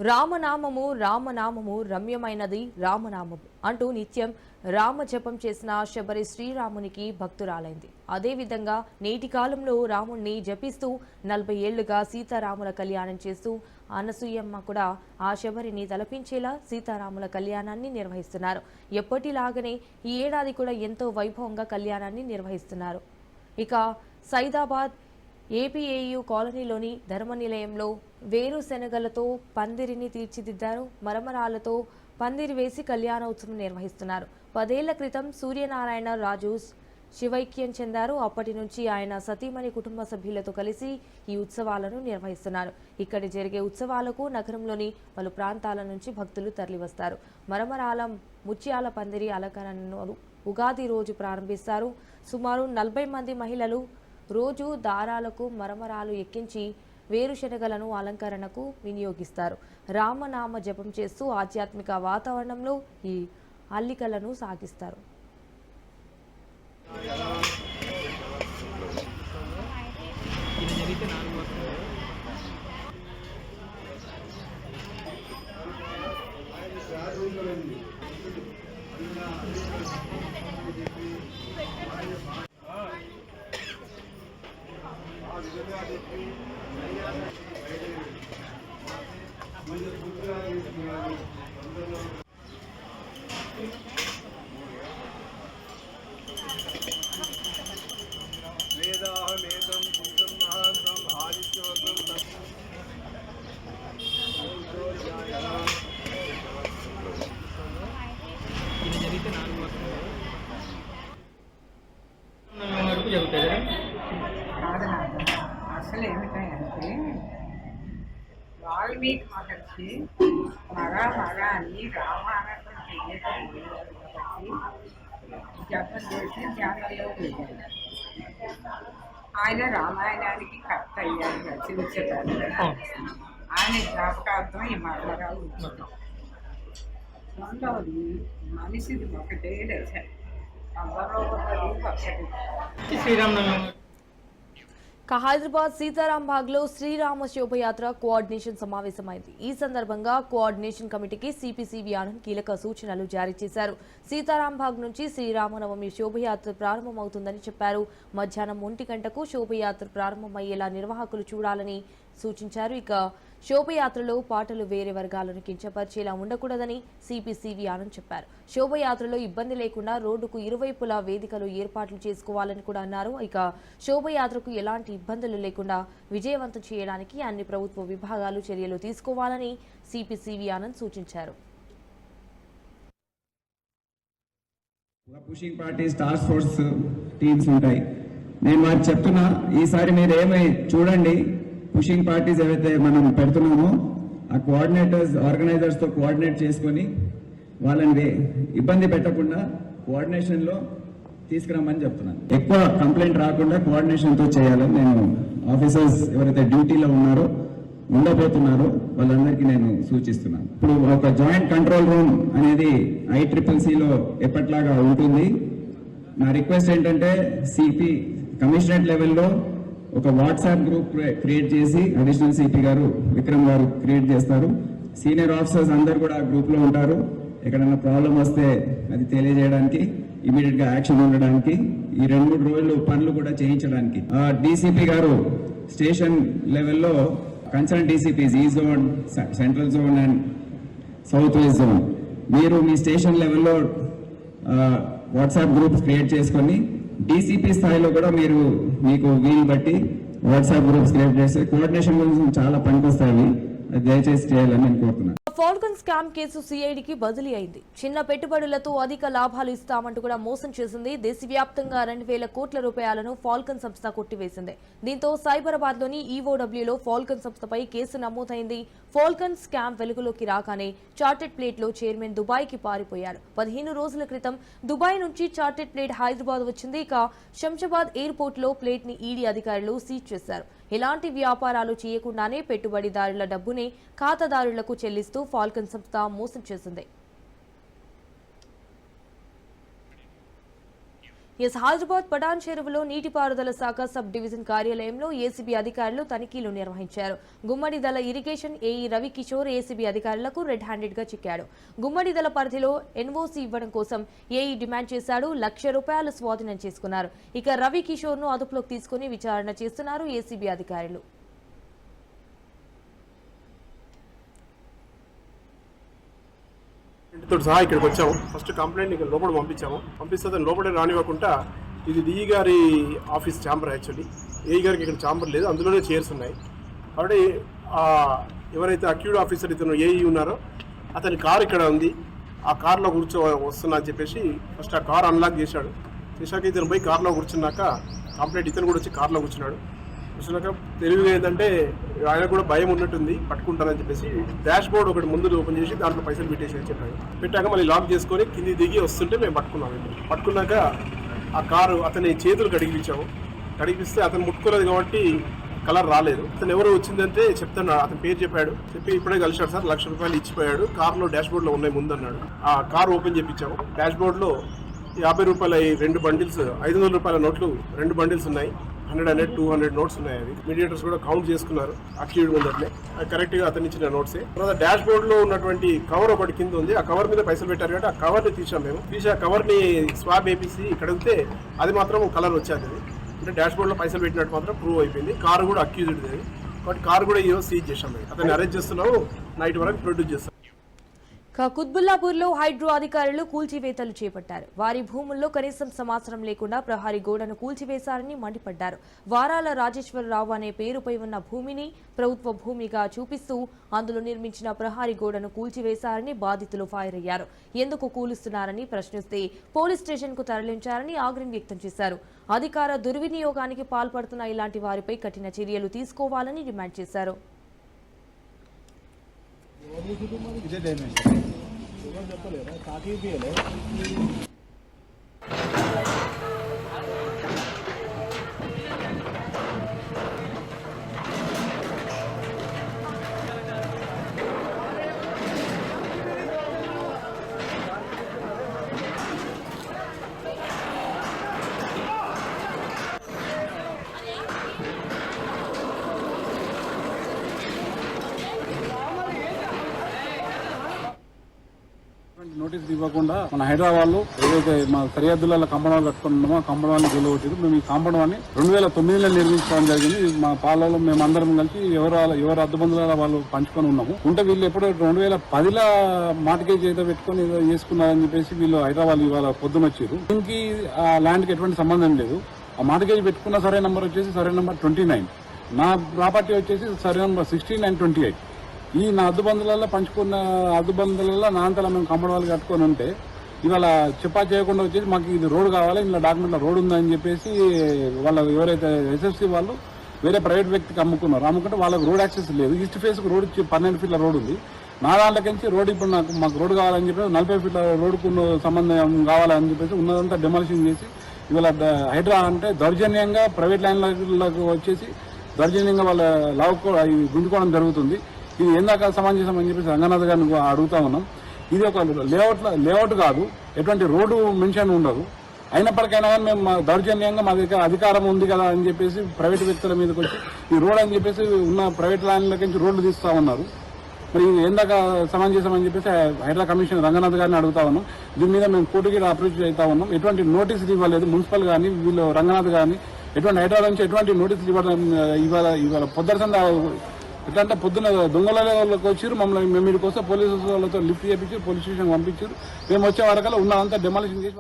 రామనామము రామనామము రమ్యమైనది రామనామము అంటూ నిత్యం రామ జపం చేసిన శబరి శ్రీరామునికి భక్తురాలైంది. అదేవిధంగా నేటి కాలంలో రాముణ్ణి జపిస్తూ 40 ఏళ్లుగా సీతారాముల కళ్యాణం చేస్తూ అనసూయమ్మ కూడా ఆ శబరిని తలపించేలా సీతారాముల కళ్యాణాన్ని నిర్వహిస్తున్నారు. ఎప్పటిలాగానే ఈ ఏడాది కూడా ఎంతో వైభవంగా కళ్యాణాన్ని నిర్వహిస్తున్నారు. ఇక సైదాబాద్ ఏపీఏయు కాలనీలోని ధర్మనిలయంలో వేరుశెనగలతో పందిరిని తీర్చిదిద్దారు. మరమరాలతో పందిరి వేసి కళ్యాణోత్సవం నిర్వహిస్తున్నారు. 10 ఏళ్ల క్రితం సూర్యనారాయణ రాజు శివైక్యం చెందారు. అప్పటి నుంచి ఆయన సతీమణి కుటుంబ సభ్యులతో కలిసి ఈ ఉత్సవాలను నిర్వహిస్తున్నారు. ఇక్కడ జరిగే ఉత్సవాలకు నగరంలోని పలు ప్రాంతాల నుంచి భక్తులు తరలివస్తారు. మరమరాల ముత్యాల పందిరి అలంకరణను ఉగాది రోజు ప్రారంభిస్తారు. సుమారు 40 మంది మహిళలు రోజు దారాలకు మరమరాలు ఎక్కించి వేరుశనగలను అలంకరణకు వినియోగిస్తారు. రామనామ జపం చేస్తూ ఆధ్యాత్మిక వాతావరణంలో ఈ అల్లికలను సాగిస్తారు. అసలు ఏమిటంటే వాల్మీకి మహర్షి మగ అని రామాయణం చేయటం కాబట్టి జపం చేసి ధ్యానంలో వెళ్ళారు. ఆయన రామాయణానికి కర్త అయ్యారు, రచించారు. ఆయన జ్ఞాపకార్థం ఈ మరణాలు ఉంచుతాం. రెండవది మనిషిది ఒకటే దశ, అందరూ ఒకటి శ్రీరామనవమి. హైదరాబాద్ సీతారాం బాగ్ లో శ్రీరామ శోభయాత్ర కోఆర్డినేషన్ సమావేశమైంది. ఈ సందర్భంగా కోఆర్డినేషన్ కమిటీకి సిపిసివి ఆనంద్ కీలక సూచనలు జారీ చేశారు. సీతారాం బాగ్ నుంచి శ్రీరామనవమి శోభయాత్ర ప్రారంభమవుతుందని చెప్పారు. మధ్యాహ్నం 1 గంటకు శోభయాత్ర ప్రారంభమయ్యేలా నిర్వాహకులు చూడాలని సూచించారు. ఇక శోభయాత్రలో పాటలు వేరే వర్గాలను కించపరిచేలా ఉండకూడదని సిపిసివి ఆనంద్ చెప్పారు. శోభయాత్రలో ఇబ్బంది లేకుండా రోడ్డుకు ఇరువైపులా వేదికలు ఏర్పాట్లు చేసుకోవాలని కూడా అన్నారు. ఇక శోభయాత్రకు ఎలాంటి ఇబ్బందులు లేకుండా విజయవంతం చేయడానికి అన్ని ప్రభుత్వ విభాగాలు చర్యలు తీసుకోవాలని సిపిసివి ఆనంద్ సూచించారు. Pushing parties task force teams ఉంటాయి. నేను వారికి చెప్తున్నా, ఈసారి మీరు ఏమై చూడండి, పుషింగ్ పార్టీస్ ఏవైతే మనం పెడుతున్నామో ఆ కోఆర్డినేటర్స్ ఆర్గనైజర్స్తో కోఆర్డినేట్ చేసుకొని వాళ్ళని ఇబ్బంది పెట్టకుండా కోఆర్డినేషన్లో తీసుకురమ్మని చెప్తున్నాను. ఎక్కువ కంప్లైంట్ రాకుండా కోఆర్డినేషన్తో చేయాలని నేను ఆఫీసర్స్ ఎవరైతే డ్యూటీలో ఉన్నారో ఉండబోతున్నారో వాళ్ళందరికీ నేను సూచిస్తున్నాను. ఇప్పుడు ఒక జాయింట్ కంట్రోల్ రూమ్ అనేది ICCCలో ఎప్పట్లాగా ఉంటుంది. నా రిక్వెస్ట్ ఏంటంటే సిపి కమిషనరేట్ లెవెల్లో ఒక వాట్సాప్ గ్రూప్ క్రియేట్ చేసి అడిషనల్ సిపి గారు విక్రమ్ గారు క్రియేట్ చేస్తారు. సీనియర్ ఆఫీసర్స్ అందరు కూడా ఆ గ్రూప్ లో ఉంటారు. ఎక్కడైనా ప్రాబ్లం వస్తే అది తెలియజేయడానికి, ఇమీడియట్ గా యాక్షన్ ఉండడానికి, ఈ 2-3 రోజులు పనులు కూడా చేయించడానికి. డీసీపీ గారు స్టేషన్ లెవెల్లో కన్సర్న్ డీసీపీస్ ఈ zone, central zone and south west zone, మీరు మీ స్టేషన్ లెవెల్లో వాట్సాప్ గ్రూప్స్ క్రియేట్ చేసుకొని డీసీపీ స్థాయిలో కూడా మీరు మీకు వీలు బట్టి వాట్సాప్ గ్రూప్స్ క్రియేట్ చేస్తే కోఆర్డినేషన్ గురించి చాలా పనికొస్తాయి. దయచేసి చేయాలని నేను కోరుతున్నాను. ఫాల్కన్ స్కామ్ కేసు సిఐడికి బదిలీ అయింది. చిన్న పెట్టుబడులతో అధిక లాభాలు ఇస్తామంటూ కూడా మోసం చేసింది. దేశవ్యాప్తంగా 2,000 కోట్ల రూపాయలను ఫాల్కన్ సంస్థ కొట్టివేసింది. దీంతో సైబరాబాద్ లోని ఈఓడబ్ల్యూలో ఫాల్కన్ సంస్థపై కేసు నమోదైంది. ఫాల్కన్ స్కామ్ వెలుగులోకి రాగానే చార్టెడ్ ప్లేట్ లో చైర్మన్ దుబాయ్ కి పారిపోయాడు. 15 రోజుల క్రితం దుబాయ్ నుంచి చార్టెడ్ ప్లేట్ హైదరాబాద్ వచ్చింది. ఇక శంషాబాద్ ఎయిర్పోర్ట్ లో ప్లేట్ ని ఈడీ అధికారులు సీజ్ చేశారు. ఎలాంటి వ్యాపారాలు చేయకుండానే పెట్టుబడిదారుల డబ్బుని ఖాతాదారులకు చెల్లిస్తూ ఫాల్కన్ సంస్థ మోసం చేసింది. హైదరాబాద్ పటాన్ చెరువులో నీటిపారుదల శాఖ సబ్ డివిజన్ కార్యాలయంలో ఏసీబీ అధికారులు తనిఖీలు నిర్వహించారు. Gummadidala irrigation AE Ravi Kishore ACB అధికారులకు రెడ్ హ్యాండెడ్ గా చిక్కాడు. గుమ్మడిదల పరిధిలో ఎన్ఓసీ ఇవ్వడం కోసం ఏఈ డిమాండ్ చేశాడు. ₹1,00,000 స్వాధీనం చేసుకున్నారు. ఇక రవి కిషోర్ ను అదుపులోకి తీసుకుని విచారణ చేస్తున్నారు ఏసీబీ అధికారులు. ఇంటితో సహా ఇక్కడికి వచ్చాము. ఫస్ట్ కంప్లైంట్ ఇక్కడ లోపల పంపిస్తే దాన్ని లోపలే రానివ్వకుండా, ఇది డిఈ గారి ఆఫీస్ ఛాంబర్. యాక్చువల్లీ ఏఈ గారికి ఇక్కడ ఛాంబర్ లేదు, అందులోనే చైర్స్ ఉన్నాయి. కాబట్టి ఎవరైతే అక్యూడ్ ఆఫీసర్ ఇతను ఏఈ ఉన్నారో అతని కార్ ఇక్కడ ఉంది, ఆ కార్లో వస్తున్నా అని చెప్పేసి ఫస్ట్ ఆ కార్ అన్లాక్ చేశాక ఇతను పోయి కార్లో కూర్చున్నాక కంప్లైంట్ ఇతను కూడా వచ్చి కార్లో కూర్చున్నాక తెలివిగా ఏంటంటే ఆయన కూడా భయం ఉన్నట్టుంది, పట్టుకుంటారని చెప్పేసి డాష్ బోర్డ్ ఒకటి ముందు ఓపెన్ చేసి దాంట్లో పైసలు పెట్టేసి అని చెప్పాడు. పెట్టాక మళ్ళీ లాక్ చేసుకొని కింది దిగి వస్తుంటే మేము పట్టుకున్నాక ఆ కారు అతని చేతులు కడిగిపిస్తే అతను ముట్టుకోలేదు కాబట్టి కలర్ రాలేదు. అతను ఎవరు వచ్చిందంటే చెప్తాను, అతని పేరు చెప్పి ఇప్పుడే కలిసాడు సార్, ₹1,00,000 ఇచ్చిపోయాడు, కార్లో డాష్ బోర్డ్లో ఉన్నాయి ముందు అన్నాడు. ఆ కార్ ఓపెన్ చేయించాము. డాష్ బోర్డ్లో ₹50 2 బండిల్స్, ₹500 నోట్లు 2 బండిల్స్ ఉన్నాయి. 100, 200 నోట్స్ ఉన్నాయి. అవి మీడియేటర్స్ కూడా కౌంట్ చేసుకున్నారు అక్యూడ్ ముందట్లే, కరెక్ట్ గా అతను ఇచ్చిన నోట్సే. తర్వాత డాష్ బోర్డ్ లో ఉన్నటువంటి కవర్ ఒకటి కింద ఉంది, ఆ కవర్ మీద పైసలు పెట్టారు కాబట్టి ఆ కవర్ ని తీసి ఆ కవర్ ని స్వాబ్ వేసి ఇక్కడ ఉంటే అది మాత్రం కలర్ వచ్చేది. అంటే డాష్ బోర్డ్ లో పైసలు పెట్టినట్టు మాత్రం ప్రూవ్ అయిపోయింది. కారు కూడా అక్యూజ్డ్, కాబట్టి కారు కూడా ఈరోజు సీజ్ చేశాం. అతన్ని అరెస్ట్ చేస్తున్నాము, నైట్ వరకు ప్రొడ్యూస్ చేస్తాం. కుత్బుల్లాపూర్లో హైడ్రో అధికారులు కూల్చివేతలు చేపట్టారు. వారి భూముల్లో కనీసం సమాచారం లేకుండా ప్రహరీ గోడను కూల్చివేశారని మండిపడ్డారు. వారాల రాజేశ్వరరావు అనే పేరుపై ఉన్న భూమిని ప్రభుత్వ భూమిగా చూపిస్తూ అందులో నిర్మించిన ప్రహరీ గోడను కూల్చివేశారని బాధితులు ఫైర్ అయ్యారు. ఎందుకు కూలుస్తున్నారని ప్రశ్నిస్తే పోలీస్ స్టేషన్ కు తరలించారని ఆగ్రహం వ్యక్తం చేశారు. అధికార దుర్వినియోగానికి పాల్పడుతున్న ఇలాంటి వారిపై కఠిన చర్యలు తీసుకోవాలని డిమాండ్ చేశారు. నోటీసులు ఇవ్వకుండా మన హైదరాబాద్ లో ఏదైతే మా సరిహద్దులలో కంపౌండ్ కట్టుకున్నామో ఆ కంపౌండ్ గెలవచ్చింది. మేము ఈ కంపౌండ్ 2009లో నిర్మించడం జరిగింది. మా పాలలో మేమందరం కలిసి ఎవరు అద్దబందుల వాళ్ళు పంచుకొని ఉన్నాము. ఉంటే వీళ్ళు ఎప్పుడో 2010లో మార్టిగేజ్ ఏదో పెట్టుకుని ఏదో చేసుకున్నారని చెప్పేసి వీళ్ళు హైదరాబాద్ ఇవాళ పొద్దున వచ్చారు. దీనికి ఆ ల్యాండ్ కి ఎటువంటి సంబంధం లేదు. ఆ మార్టిగేజ్ పెట్టుకున్న సర్వే నెంబర్ వచ్చేసి సర్వే నెంబర్ 29, నా ప్రాపర్టీ వచ్చేసి సర్వే నెంబర్ 16 and 28. ఈ నా అద్దుబందులలో పంచుకున్న అద్దుబందులలో నా అంతలా మేము కంపౌండ్ వాళ్ళు కట్టుకొని ఉంటే ఇవాళ చెప్పా చేయకుండా వచ్చేసి మాకు ఇది రోడ్ కావాలి, ఇలా డాక్యుమెంట్లో రోడ్ ఉందని చెప్పేసి వాళ్ళ ఎవరైతే ఎస్ఎఫ్సీ వాళ్ళు వేరే ప్రైవేట్ వ్యక్తికి అమ్ముకుంటే వాళ్ళకి రోడ్ యాక్సెస్ లేదు. ఈస్ట్ ఫేస్కి రోడ్ 12 ఫీట్ల రోడ్ ఉంది. నా దాంట్లోకించి రోడ్ ఇప్పుడు మాకు రోడ్ కావాలని చెప్పేసి 40 ఫీట్ల రోడ్కు సంబంధం కావాలని చెప్పేసి ఉన్నదంతా డెమాలిషన్ చేసి ఇవాళ హైడ్రా అంటే దౌర్జన్యంగా ప్రైవేట్ ల్యాండ్లకు వచ్చేసి దౌర్జన్యంగా వాళ్ళ గుంజుకోవడం జరుగుతుంది. ఇది ఎందాక సమంజసం అని చెప్పేసి రంగనాథ్ గారిని అడుగుతా ఉన్నాం. ఇది ఒక లేఅవుట్ కాదు, ఎటువంటి రోడ్డు మెన్షన్ ఉండదు. అయినప్పటికైనా కానీ మేము దౌర్జన్యంగా మా దగ్గర అధికారం ఉంది కదా అని చెప్పేసి ప్రైవేట్ వ్యక్తుల మీదకి వచ్చి ఈ రోడ్ అని చెప్పేసి ఉన్న ప్రైవేట్ ల్యాండ్ల నుంచి రోడ్లు తీస్తా ఉన్నారు. మరి ఇది ఎందాక సమంజసం అని చెప్పేసి హైడ్రా కమిషనర్ రంగనాథ్ గారిని అడుగుతా ఉన్నాం. దీని మీద మేము కోర్టుకి అప్రోచ్ అవుతా ఉన్నాం. ఎటువంటి నోటీసులు ఇవ్వలేదు మున్సిపల్ కానీ వీళ్ళు రంగనాథ్ కానీ ఎటువంటి హైడ్రా నుంచి ఎటువంటి నోటీసులు ఇవ్వడం. ఇవాళ పొద్దున ఎట్లా అంటే పొద్దున్న దొంగలకి వచ్చారు, మమ్మల్ని మేము మీరు కోసం పోలీసు వాళ్ళతో లిఫ్ట్ చేయించారు, పోలీస్ స్టేషన్ పంపించారు. మేము వచ్చే వరకల్లా ఉన్నదంతా డెమాలిషన్ చేసి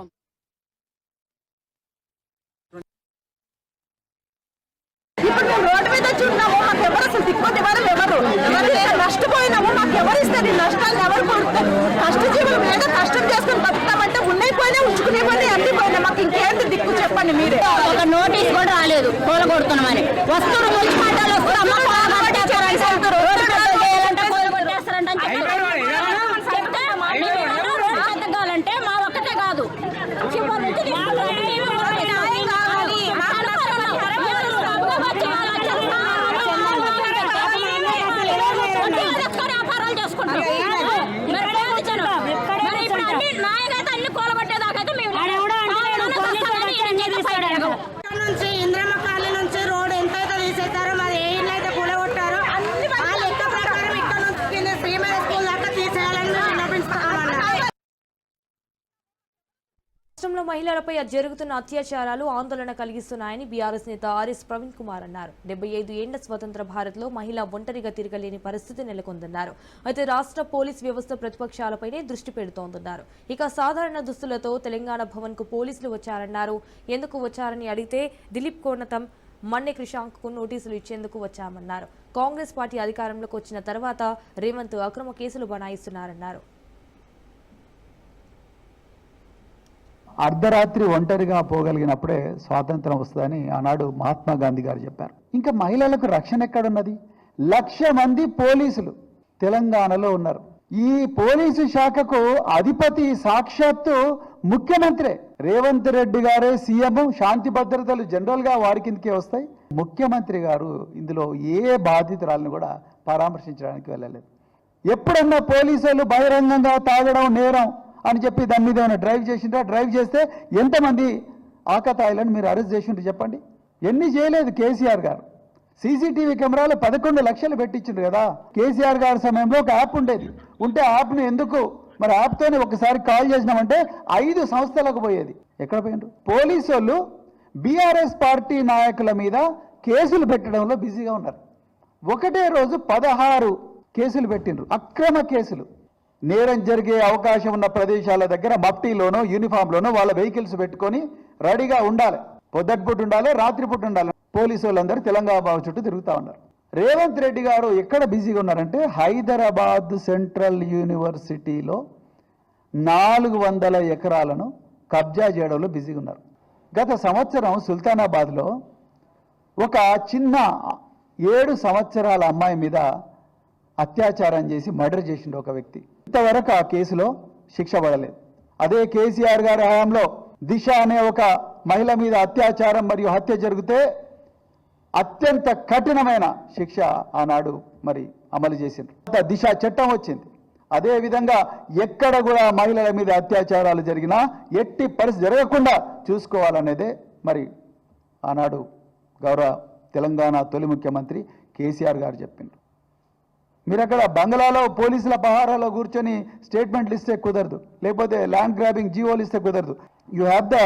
ఇప్పుడు మేము రోడ్డు మీద వచ్చి ఉన్నాము. మాకు ఎవరు అసలు దిక్కుమతి ఎవరు నష్టపోయినాము. మాకు ఎవరు ఇస్తారు? ఈ నష్టాన్ని ఎవరు కొడుతారు? కష్టజీవులు మీద కష్టం చేసుకుని బతుకుతామంటే ఉన్నైపోయినా ఉంచుకునే పోయినా అమ్మిపోయినా మాకు ఇంకేంటి దిక్కు చెప్పండి మీరే. ఒక నోటీస్ కూడా రాలేదు కూలగొడుతున్నామని. వస్తువులు మున్సిపాలిటీలు తగ్గాలంటే మా ఒక్కటే కాదు వ్యాపారాలు చేసుకుంటాం. మరి ఇప్పుడు అన్ని నాయకైతే అన్ని కూలగొట్టేదాకైతే మేము మహిళలపై జరుగుతున్న అత్యాచారాలు ఆందోళన కలిగిస్తున్నాయని బీఆర్ఎస్ నేత ఆర్ఎస్ ప్రవీణ్ కుమార్ అన్నారు. 75 ఏళ్ల స్వతంత్ర భారత్లో మహిళ ఒంటరిగా తిరగలేని పరిస్థితి నెలకొందన్నారు. అయితే రాష్ట్ర పోలీస్ వ్యవస్థ ప్రతిపక్షాలపైనే దృష్టి పెడుతోందన్నారు. ఇక సాధారణ దుస్తులతో తెలంగాణ భవన్ కు పోలీసులు వచ్చారన్నారు. ఎందుకు వచ్చారని అడిగితే దిలీప్ కోనతం, మన్నె కృషాంక్కు నోటీసులు ఇచ్చేందుకు వచ్చామన్నారు. కాంగ్రెస్ పార్టీ అధికారంలోకి వచ్చిన తర్వాత రేవంత్ అక్రమ కేసులు బనాయిస్తున్నారన్నారు. అర్ధరాత్రి ఒంటరిగా పోగలిగినప్పుడే స్వాతంత్రం వస్తుందని ఆనాడు మహాత్మా గాంధీ గారు చెప్పారు. ఇంకా మహిళలకు రక్షణ ఎక్కడున్నది? 1,00,000 మంది పోలీసులు తెలంగాణలో ఉన్నారు. ఈ పోలీసు శాఖకు అధిపతి సాక్షాత్తు ముఖ్యమంత్రి రేవంత్ రెడ్డి గారే సీఎం. శాంతి భద్రతలు జనరల్ గా వారి కిందకే వస్తాయి. ముఖ్యమంత్రి గారు ఇందులో ఏ బాధితురాలను కూడా పరామర్శించడానికి వెళ్ళలేదు. ఎప్పుడన్నా పోలీసులు బహిరంగంగా తాగడం నేరం అని చెప్పి దాని మీద ఏమైనా డ్రైవ్ చేసిండ్రా? డ్రైవ్ చేస్తే ఎంతమంది ఆకతాయిలను మీరు అరెస్ట్ చేసిండ్రు చెప్పండి? ఎన్ని చేయలేదు కేసీఆర్ గారు. సీసీటీవీ కెమెరాలు 11 లక్షలు పెట్టించిండ్రు కదా. కేసీఆర్ గారి సమయంలో ఒక యాప్ ఉండేది. ఉంటే యాప్ను ఎందుకు మరి యాప్తోనే ఒకసారి కాల్ చేసినామంటే 5 సంస్థలకు పోయేది. ఎక్కడ పోయిండ్రు? పోలీసు వాళ్ళు బీఆర్ఎస్ పార్టీ నాయకుల మీద కేసులు పెట్టడంలో బిజీగా ఉన్నారు. ఒకటే రోజు 16 కేసులు పెట్టిండ్రు, అక్రమ కేసులు. నేరం జరిగే అవకాశం ఉన్న ప్రదేశాల దగ్గర మఫ్టీలోనో యూనిఫామ్లోనో వాళ్ళ వెహికల్స్ పెట్టుకొని రెడీగా ఉండాలి. పొద్దుటిపూట ఉండాలి, రాత్రిపూట ఉండాలి. పోలీసు వాళ్ళందరూ తెలంగాణ బాబు చుట్టూ తిరుగుతూ ఉన్నారు. రేవంత్ రెడ్డి గారు ఎక్కడ బిజీగా ఉన్నారంటే హైదరాబాద్ సెంట్రల్ యూనివర్సిటీలో 400 ఎకరాలను కబ్జా చేయడంలో బిజీగా ఉన్నారు. గత సంవత్సరం సుల్తానాబాద్లో ఒక చిన్న 7 సంవత్సరాల అమ్మాయి మీద అత్యాచారం చేసి మర్డర్ చేసిండు ఒక వ్యక్తి. ఇంతవరకు ఆ కేసులో శిక్ష పడలేదు. అదే కేసీఆర్ గారి హయాంలో దిశ అనే ఒక మహిళ మీద అత్యాచారం మరియు హత్య జరిగితే అత్యంత కఠినమైన శిక్ష ఆనాడు మరి అమలు చేసిండ్రు. దిశ చట్టం వచ్చింది. అదే విధంగా ఎక్కడ కూడా మహిళల మీద అత్యాచారాలు జరిగినా ఎట్టి పరిస్థితి జరగకుండా చూసుకోవాలనేదే మరి ఆనాడు గౌరవ తెలంగాణ తొలి ముఖ్యమంత్రి కేసీఆర్ గారు చెప్పిండ్రు. మీరు అక్కడ బంగ్లాలో పోలీసుల పహారాలో కూర్చొని స్టేట్మెంట్లు ఇస్తే కుదరదు, లేకపోతే ల్యాండ్ గ్రాబింగ్ జీవోలు ఇస్తే కుదరదు. You have the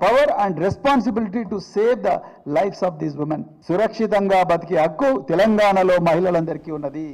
power and responsibility to save the lives of these women. సురక్షితంగా బతికే హక్కు తెలంగాణలో మహిళలందరికీ ఉన్నది.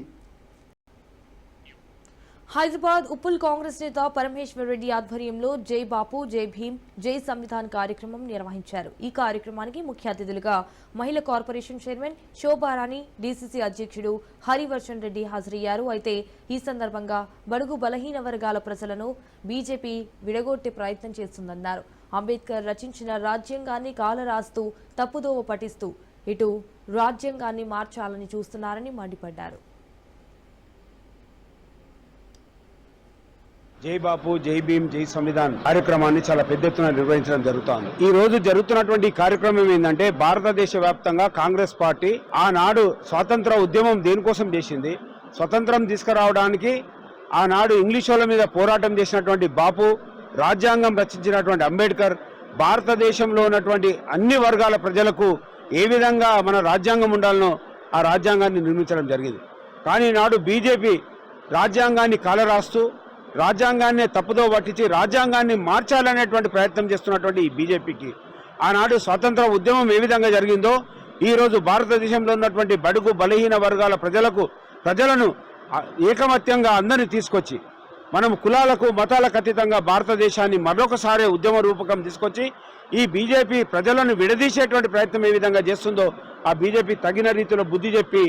హైదరాబాద్ ఉప్పుల్ కాంగ్రెస్ నేత పరమేశ్వర్ రెడ్డి ఆధ్వర్యంలో జై బాపు జై భీమ్ జై సంవిధాన్ కార్యక్రమం నిర్వహించారు. ఈ కార్యక్రమానికి ముఖ్య అతిథులుగా మహిళా కార్పొరేషన్ చైర్మన్ శోభారాణి, డీసీసీ అధ్యక్షుడు హరివర్షన్ రెడ్డి హాజరయ్యారు. అయితే ఈ సందర్భంగా బడుగు బలహీన వర్గాల ప్రజలను బీజేపీ విడగొట్టే ప్రయత్నం చేస్తుందన్నారు. అంబేద్కర్ రచించిన రాజ్యాంగాన్ని కాలరాస్తూ తప్పుదోవ పట్టిస్తూ ఇటు రాజ్యాంగాన్ని మార్చాలని చూస్తున్నారని మండిపడ్డారు. జై బాపు జై భీమ్ జై సంవిధాన్ కార్యక్రమాన్ని చాలా పెద్ద ఎత్తున నిర్వహించడం జరుగుతోంది. ఈ రోజు జరుగుతున్నటువంటి కార్యక్రమం ఏంటంటే భారతదేశ వ్యాప్తంగా కాంగ్రెస్ పార్టీ ఆనాడు స్వాతంత్ర ఉద్యమం దేనికోసం చేసింది, స్వతంత్రం తీసుకురావడానికి ఆనాడు ఇంగ్లీష్ వాళ్ళ మీద పోరాటం చేసినటువంటి బాపు, రాజ్యాంగం రచించినటువంటి అంబేద్కర్, భారతదేశంలో ఉన్నటువంటి అన్ని వర్గాల ప్రజలకు ఏ విధంగా మన రాజ్యాంగం ఉండాలనో ఆ రాజ్యాంగాన్ని నిర్మించడం జరిగింది. కానీ నాడు బీజేపీ రాజ్యాంగాన్ని కాలరాస్తూ రాజ్యాంగాన్ని తప్పుదో పట్టించి రాజ్యాంగాన్ని మార్చాలనేటువంటి ప్రయత్నం చేస్తున్నటువంటి ఈ బీజేపీకి ఆనాడు స్వాతంత్ర ఉద్యమం ఏ విధంగా జరిగిందో ఈ రోజు భారతదేశంలో ఉన్నటువంటి బడుగు బలహీన వర్గాల ప్రజలను ఏకమత్యంగా అందరినీ తీసుకొచ్చి మనం కులాలకు మతాలకు అతీతంగా భారతదేశాన్ని మరొకసారి ఉద్యమ రూపకం తీసుకొచ్చి ఈ బీజేపీ ప్రజలను విడదీసేటువంటి ప్రయత్నం ఏ విధంగా చేస్తుందో ఆ బీజేపీ తగిన రీతిలో బుద్ధి చెప్పి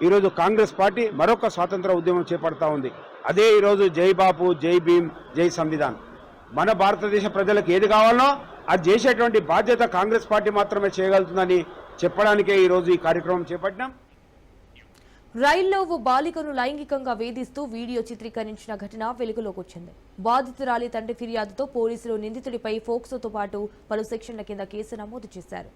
ఈరోజు కాంగ్రెస్ పార్టీ మరొక స్వాతంత్ర ఉద్యమం చేపడతా ఉంది. అదే ఈరోజు జై బాపు జై భీమ్ జై సంవిధాన్. మన భారతదేశ ప్రజలకు ఏది కావాలనో అది చేసేటువంటి బాధ్యత కాంగ్రెస్ పార్టీ మాత్రమే చేయగలుగుతుందని చెప్పడానికే ఈరోజు ఈ కార్యక్రమం చేపట్టినాం. రైల్లో ఓ బాలికను లైంగికంగా వేధిస్తూ వీడియో చిత్రీకరించిన ఘటన వెలుగులోకి వచ్చింది. బాధితురాలి తండ్రి ఫిర్యాదుతో పోలీసులు నిందితుడిపై ఫోక్సోతో పాటు పలు సెక్షన్ల కింద కేసు నమోదు చేశారు.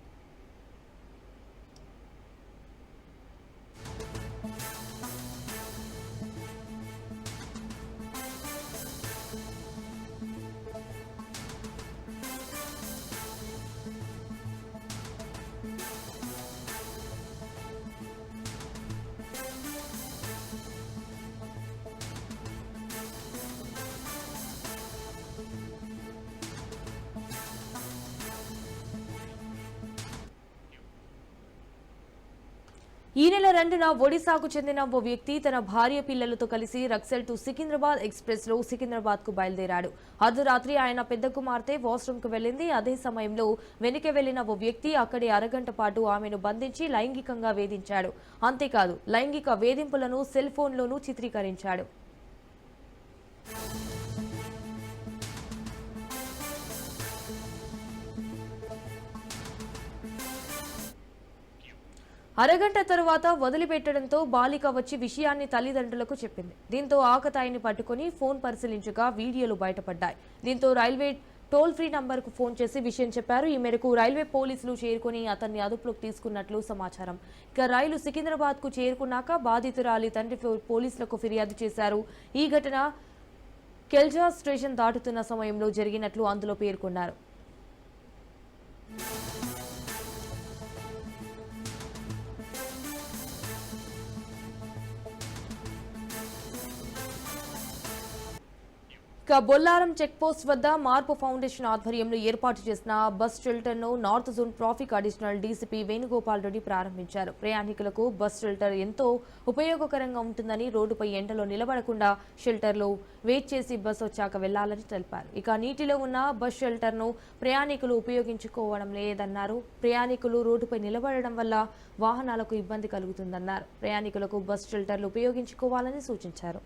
ఈ నెల 2న ఒడిశాకు చెందిన ఓ వ్యక్తి తన భార్య పిల్లలతో కలిసి రక్సెల్ టు సికింద్రాబాద్ ఎక్స్ప్రెస్ లో సికింద్రాబాద్ కు బయలుదేరాడు. అర్ధరాత్రి ఆయన పెద్ద కుమార్తె వాష్రూమ్ కు వెళ్లింది. అదే సమయంలో వెనుక వెళ్లిన ఓ వ్యక్తి అక్కడే అరగంట పాటు ఆమెను బంధించి లైంగికంగా వేధించాడు. అంతేకాదు లైంగిక వేధింపులను సెల్ ఫోన్లోనూ చిత్రీకరించాడు. అరగంట తరువాత వదిలిపెట్టడంతో బాలిక వచ్చి విషయాన్ని తల్లిదండ్రులకు చెప్పింది. దీంతో ఆకతాయిని పట్టుకుని ఫోన్ పరిశీలించగా వీడియోలు బయటపడ్డాయి. దీంతో రైల్వే టోల్ ఫ్రీ నంబర్కు ఫోన్ చేసి విషయం చెప్పారు. ఈ మేరకు రైల్వే పోలీసులు చేరుకుని అతన్ని అదుపులోకి తీసుకున్నట్లు సమాచారం. ఇక రైలు సికింద్రాబాద్ కు చేరుకున్నాక బాధితురాలి తండ్రి పోలీసులకు ఫిర్యాదు చేశారు. ఈ ఘటన కెల్జా స్టేషన్ దాటుతున్న సమయంలో జరిగినట్లు అందులో పేర్కొన్నారు. బొల్లారం చెక్పోస్ట్ వద్ద మార్పు ఫౌండేషన్ ఆధ్వర్యంలో ఏర్పాటు చేసిన బస్ షెల్టర్ ను north zone traffic additional DCP Venugopal Reddy ప్రారంభించారు. ప్రయాణికులకు బస్ షెల్టర్ ఎంతో ఉపయోగకరంగా ఉంటుందని, రోడ్డుపై ఎండలో నిలబడకుండా షెల్టర్లో వెయిట్ చేసి బస్ వచ్చాక వెళ్లాలని తెలిపారు. ఇక నీటిలో ఉన్న బస్ షెల్టర్ ను ప్రయాణికులు ఉపయోగించుకోవడం లేదన్నారు. ప్రయాణికులు రోడ్డుపై నిలబడడం వల్ల వాహనాలకు ఇబ్బంది కలుగుతుందన్నారు. ప్రయాణికులకు బస్ షెల్టర్లు ఉపయోగించుకోవాలని సూచించారు.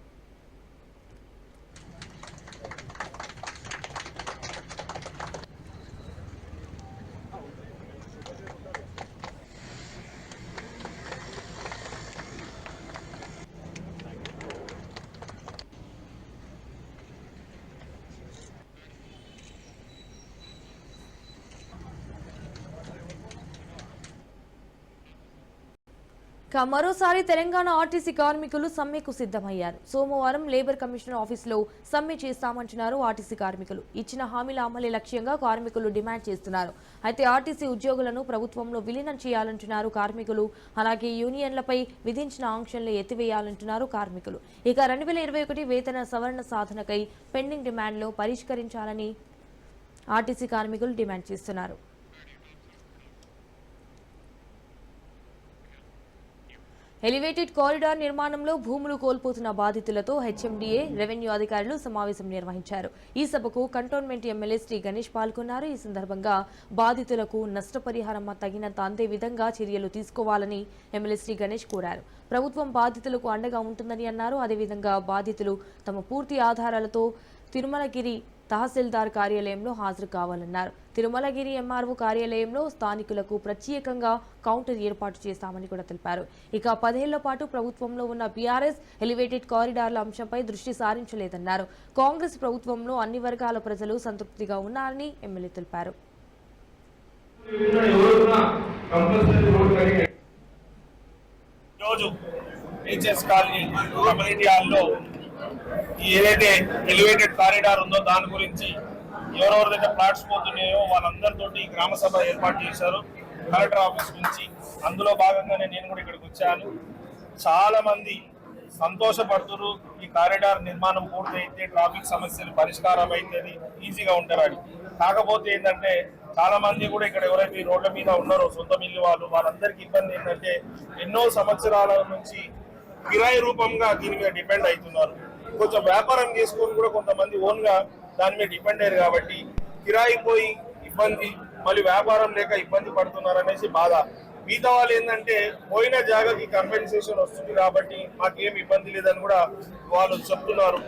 మరోసారి తెలంగాణ ఆర్టీసీ కార్మికులు సమ్మెకు సిద్ధమయ్యారు. సోమవారం లేబర్ కమిషనర్ ఆఫీసులో సమ్మె చేస్తామంటున్నారు ఆర్టీసీ కార్మికులు. ఇచ్చిన హామీల అమలే లక్ష్యంగా కార్మికులు డిమాండ్ చేస్తున్నారు. అయితే ఆర్టీసీ ఉద్యోగులను ప్రభుత్వంలో విలీనం చేయాలంటున్నారు కార్మికులు. అలాగే యూనియన్లపై విధించిన ఆంక్షలను ఎత్తివేయాలంటున్నారు కార్మికులు. ఇక 2021 వేతన సవరణ సాధనకై పెండింగ్ డిమాండ్లు పరిష్కరించాలని ఆర్టీసీ కార్మికులు డిమాండ్ చేస్తున్నారు. ఎలివేటెడ్ కారిడార్ నిర్మాణంలో భూములు కోల్పోతున్న బాధితులతో హెచ్ఎండిఏ రెవెన్యూ అధికారులు సమావేశం నిర్వహించారు. ఈ సభకు కంటోన్మెంట్ ఎమ్మెల్యే శ్రీ గణేష్ పాల్గొన్నారు. ఈ సందర్భంగా బాధితులకు నష్టపరిహారం తగినంత అందే విధంగా చర్యలు తీసుకోవాలని ఎమ్మెల్యే శ్రీ గణేష్ కోరారు. ప్రభుత్వం బాధితులకు అండగా ఉంటుందని అన్నారు. అదేవిధంగా బాధితులు తమ పూర్తి ఆధారాలతో తిరుమలగిరి తహసీల్దార్ కార్యాలయంలో హాజరు కావాలన్నారు. తిరుమలగిరి ఎంఆర్ఓ కార్యాలయంలో స్థానికులకు ప్రత్యేకంగా కౌంటర్ ఏర్పాటు చేస్తామని కూడా తెలిపారు. ఇక 10 ఏళ్ల పాటు ప్రభుత్వంలో ఉన్న బీఆర్ఎస్ ఎలివేటెడ్ కారిడార్ల అంశంపై దృష్టి సారించలేదన్నారు. కాంగ్రెస్ ప్రభుత్వంలో అన్ని వర్గాల ప్రజలు సంతృప్తిగా ఉన్నారని ఎమ్మెల్యే తెలిపారు. ఏదైతే ఎలివేటెడ్ కారిడార్ ఉందో దాని గురించి ఎవరెవరిదైతే ప్లాట్స్ పోతున్నాయో వాళ్ళందరితోటి గ్రామ సభ ఏర్పాటు చేశారు కలెక్టర్ ఆఫీస్ నుంచి. అందులో భాగంగానే నేను కూడా ఇక్కడికి వచ్చాను. చాలా మంది సంతోషపడుతున్నారు. ఈ కారిడార్ నిర్మాణం పూర్తయితే ట్రాఫిక్ సమస్యలు పరిష్కారం అవుతుంది, ఈజీగా ఉంటారని. కాకపోతే ఏంటంటే చాలా మంది కూడా ఇక్కడ ఎవరైతే రోడ్ల మీద ఉన్నారో సొంత ఇల్లు వాళ్ళందరికీ ఇబ్బంది ఏంటంటే ఎన్నో సంవత్సరాల నుంచి కిరాయి రూపంగా దీని మీద డిపెండ్ అవుతున్నారు. కొంచెం వ్యాపారం చేసుకొని కూడా కొంతమంది ఓన్ గా దాని మీద డిపెండ్ అయ్యారు కాబట్టి కిరాయి పోయి ఇబ్బంది, మళ్ళీ వ్యాపారం లేక ఇబ్బంది పడుతున్నారు అనేసి బాధ. మిగతా వాళ్ళు ఏంటంటే పోయిన జాగాకి కంపెన్సేషన్ వస్తుంది కాబట్టి మాకేం ఇబ్బంది లేదని కూడా వాళ్ళు చెప్తున్నారు.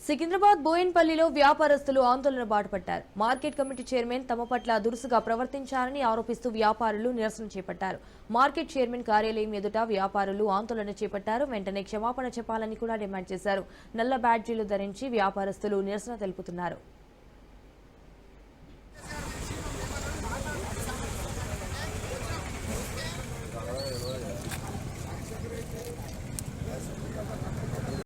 సికింద్రాబాద్ బోయిన్పల్లిలో వ్యాపారస్తులు ఆందోళన బాటపట్టారు. మార్కెట్ కమిటీ చైర్మన్ తమ పట్ల దురుసుగా ప్రవర్తించారని ఆరోపిస్తూ వ్యాపారులు నిరసన చేపట్టారు. మార్కెట్ చైర్మన్ కార్యాలయం ఎదుట వ్యాపారులు ఆందోళన చేపట్టారు. వెంటనే క్షమాపణ చెప్పాలని కూడా డిమాండ్ చేశారు. నల్ల బ్యాడ్జీలు ధరించి వ్యాపారస్తులు నిరసన తెలుపుతున్నారు.